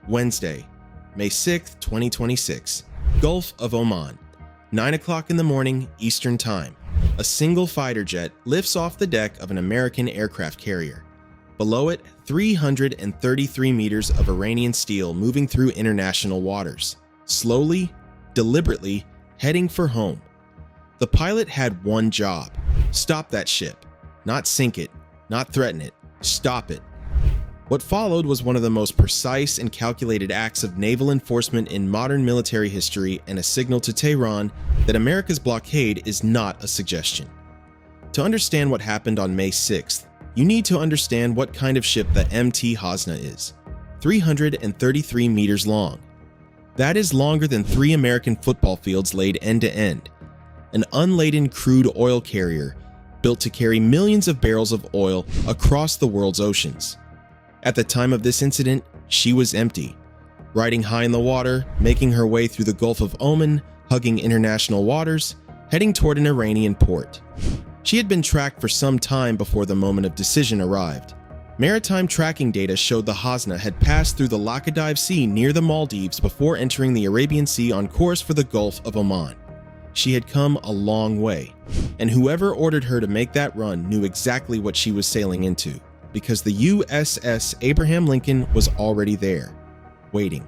Wednesday, May 6, 2026, Gulf of Oman, 9 o'clock in the morning Eastern Time. A single fighter jet lifts off the deck of an American aircraft carrier. Below it, 333 meters of Iranian steel moving through international waters, slowly, deliberately, heading for home. The pilot had one job: stop that ship. Not sink it, not threaten it, stop it. What followed was one of the most precise and calculated acts of naval enforcement in modern military history, and a signal to Tehran that America's blockade is not a suggestion. To understand what happened on May 6th, you need to understand what kind of ship the MT Hasna is. 333 meters long. That is longer than 3 American football fields laid end to end. An unladen crude oil carrier built to carry millions of barrels of oil across the world's oceans. At the time of this incident, she was empty, riding high in the water, making her way through the Gulf of Oman, hugging international waters, heading toward an Iranian port. She had been tracked for some time before the moment of decision arrived. Maritime tracking data showed the Hasna had passed through the Laccadive Sea near the Maldives before entering the Arabian Sea on course for the Gulf of Oman. She had come a long way, and whoever ordered her to make that run knew exactly what she was sailing into, because the USS Abraham Lincoln was already there, waiting.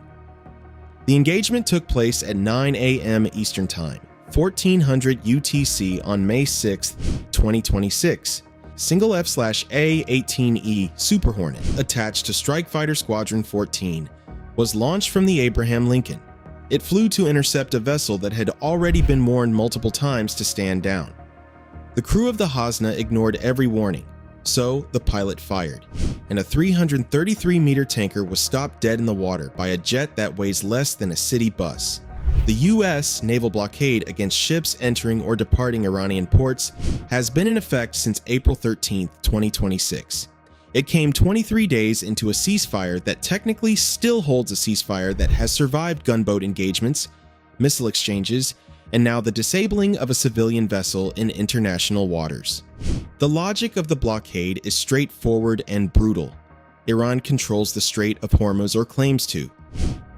The engagement took place at 9 a.m. Eastern Time, 1400 UTC on May 6, 2026. Single F/A-18E Super Hornet, attached to Strike Fighter Squadron 14, was launched from the Abraham Lincoln. It flew to intercept a vessel that had already been warned multiple times to stand down. The crew of the Hasna ignored every warning, so the pilot fired, and a 333-meter tanker was stopped dead in the water by a jet that weighs less than a city bus. The U.S. naval blockade against ships entering or departing Iranian ports has been in effect since April 13, 2026. It came 23 days into a ceasefire that technically still holds a ceasefire that has survived gunboat engagements, missile exchanges, and now the disabling of a civilian vessel in international waters. The logic of the blockade is straightforward and brutal. Iran controls the Strait of Hormuz, or claims to.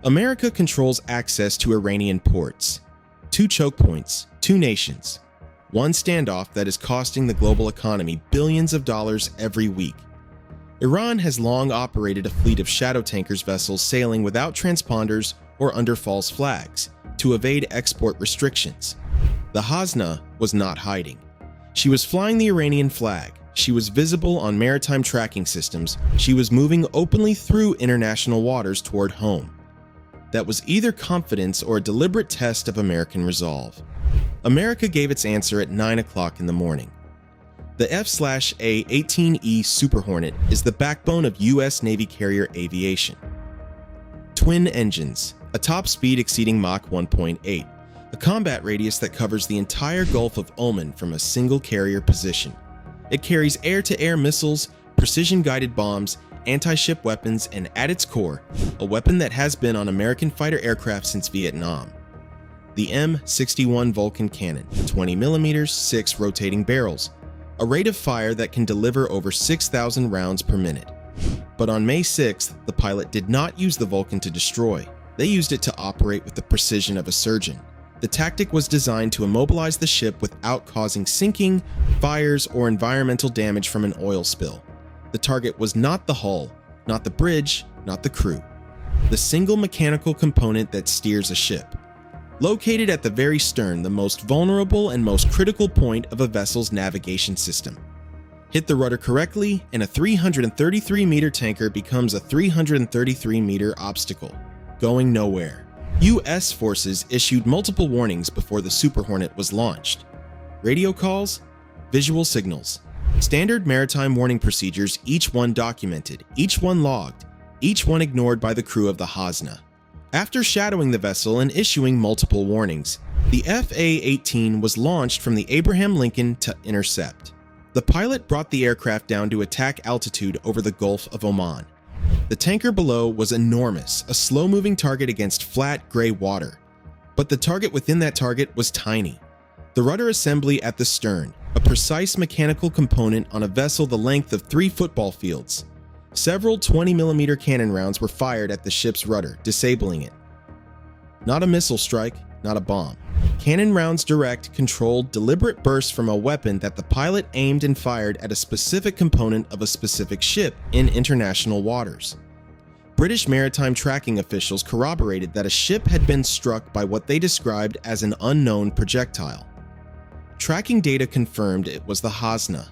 America controls access to Iranian ports. 2 choke points, 2 nations. One standoff that is costing the global economy billions of dollars every week. Iran has long operated a fleet of shadow tankers vessels sailing without transponders or under false flags to evade export restrictions. The Hasna was not hiding. She was flying the Iranian flag. She was visible on maritime tracking systems. She was moving openly through international waters toward home. That was either confidence or a deliberate test of American resolve. America gave its answer at 9 o'clock in the morning. The F/A-18E Super Hornet is the backbone of U.S. Navy carrier aviation. Twin engines, a top speed exceeding Mach 1.8, a combat radius that covers the entire Gulf of Oman from a single carrier position. It carries air-to-air missiles, precision-guided bombs, anti-ship weapons, and at its core, a weapon that has been on American fighter aircraft since Vietnam. The M61 Vulcan cannon, 20mm, 6 rotating barrels, a rate of fire that can deliver over 6,000 rounds per minute. But on May 6th, the pilot did not use the Vulcan to destroy. They used it to operate with the precision of a surgeon. The tactic was designed to immobilize the ship without causing sinking, fires, or environmental damage from an oil spill. The target was not the hull, not the bridge, not the crew. The single mechanical component that steers a ship. Located at the very stern, the most vulnerable and most critical point of a vessel's navigation system. Hit the rudder correctly, and a 333-meter tanker becomes a 333-meter obstacle, going nowhere. U.S. forces issued multiple warnings before the Super Hornet was launched. Radio calls, visual signals, standard maritime warning procedures, each one documented, each one logged, each one ignored by the crew of the Hasna. After shadowing the vessel and issuing multiple warnings, the F/A-18 was launched from the Abraham Lincoln to intercept. The pilot brought the aircraft down to attack altitude over the Gulf of Oman. The tanker below was enormous, a slow-moving target against flat, gray water. But the target within that target was tiny. The rudder assembly at the stern, a precise mechanical component on a vessel the length of 3 football fields. Several 20mm cannon rounds were fired at the ship's rudder, disabling it. Not a missile strike, not a bomb. Cannon rounds direct, controlled, deliberate bursts from a weapon that the pilot aimed and fired at a specific component of a specific ship in international waters. British maritime tracking officials corroborated that a ship had been struck by what they described as an unknown projectile. Tracking data confirmed it was the Hornet.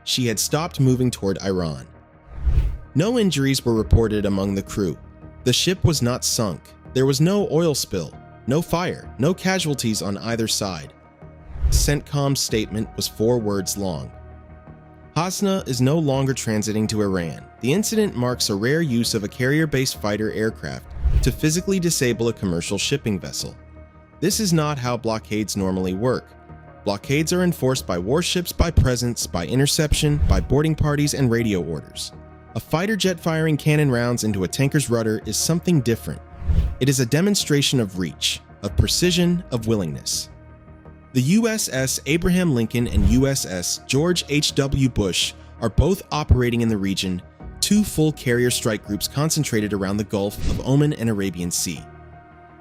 She had stopped moving toward Iran. No injuries were reported among the crew. The ship was not sunk. There was no oil spill, no fire, no casualties on either side. CENTCOM's statement was 4 words long. Hornet is no longer transiting to Iran. The incident marks a rare use of a carrier-based fighter aircraft to physically disable a commercial shipping vessel. This is not how blockades normally work. Blockades are enforced by warships, by presence, by interception, by boarding parties, and radio orders. A fighter jet firing cannon rounds into a tanker's rudder is something different. It is a demonstration of reach, of precision, of willingness. The USS Abraham Lincoln and USS George H.W. Bush are both operating in the region, 2 full carrier strike groups concentrated around the Gulf of Oman and Arabian Sea.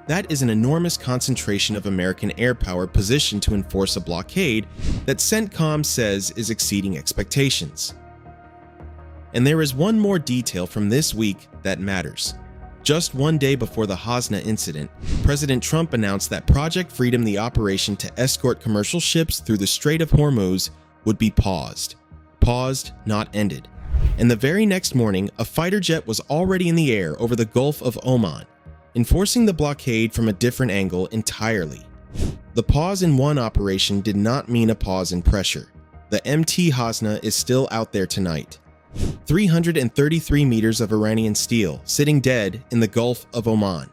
That is an enormous concentration of American air power positioned to enforce a blockade that CENTCOM says is exceeding expectations. And there is one more detail from this week that matters. Just 1 day before the Hornet incident, President Trump announced that Project Freedom, the operation to escort commercial ships through the Strait of Hormuz, would be paused. Paused, not ended. And the very next morning, a fighter jet was already in the air over the Gulf of Oman, enforcing the blockade from a different angle entirely. The pause in one operation did not mean a pause in pressure. The MT Hornet is still out there tonight. 333 meters of Iranian steel sitting dead in the Gulf of Oman.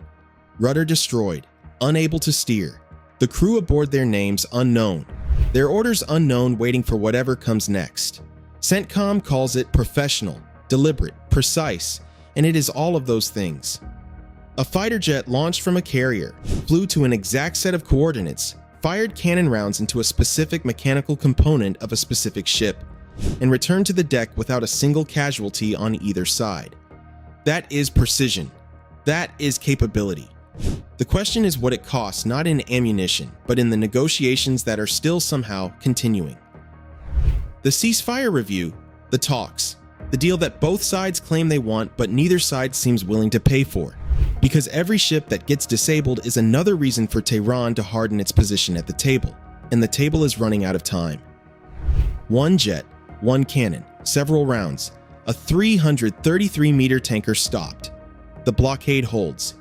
Rudder destroyed, unable to steer. The crew aboard, their names unknown. Their orders unknown, waiting for whatever comes next. CENTCOM calls it professional, deliberate, precise, and it is all of those things. A fighter jet launched from a carrier, flew to an exact set of coordinates, fired cannon rounds into a specific mechanical component of a specific ship, and returned to the deck without a single casualty on either side. That is precision. That is capability. The question is what it costs, not in ammunition, but in the negotiations that are still somehow continuing. The ceasefire review, the talks, the deal that both sides claim they want but neither side seems willing to pay for. Because every ship that gets disabled is another reason for Tehran to harden its position at the table, and the table is running out of time. 1 jet, 1 cannon, several rounds, a 333-meter tanker stopped. The blockade holds,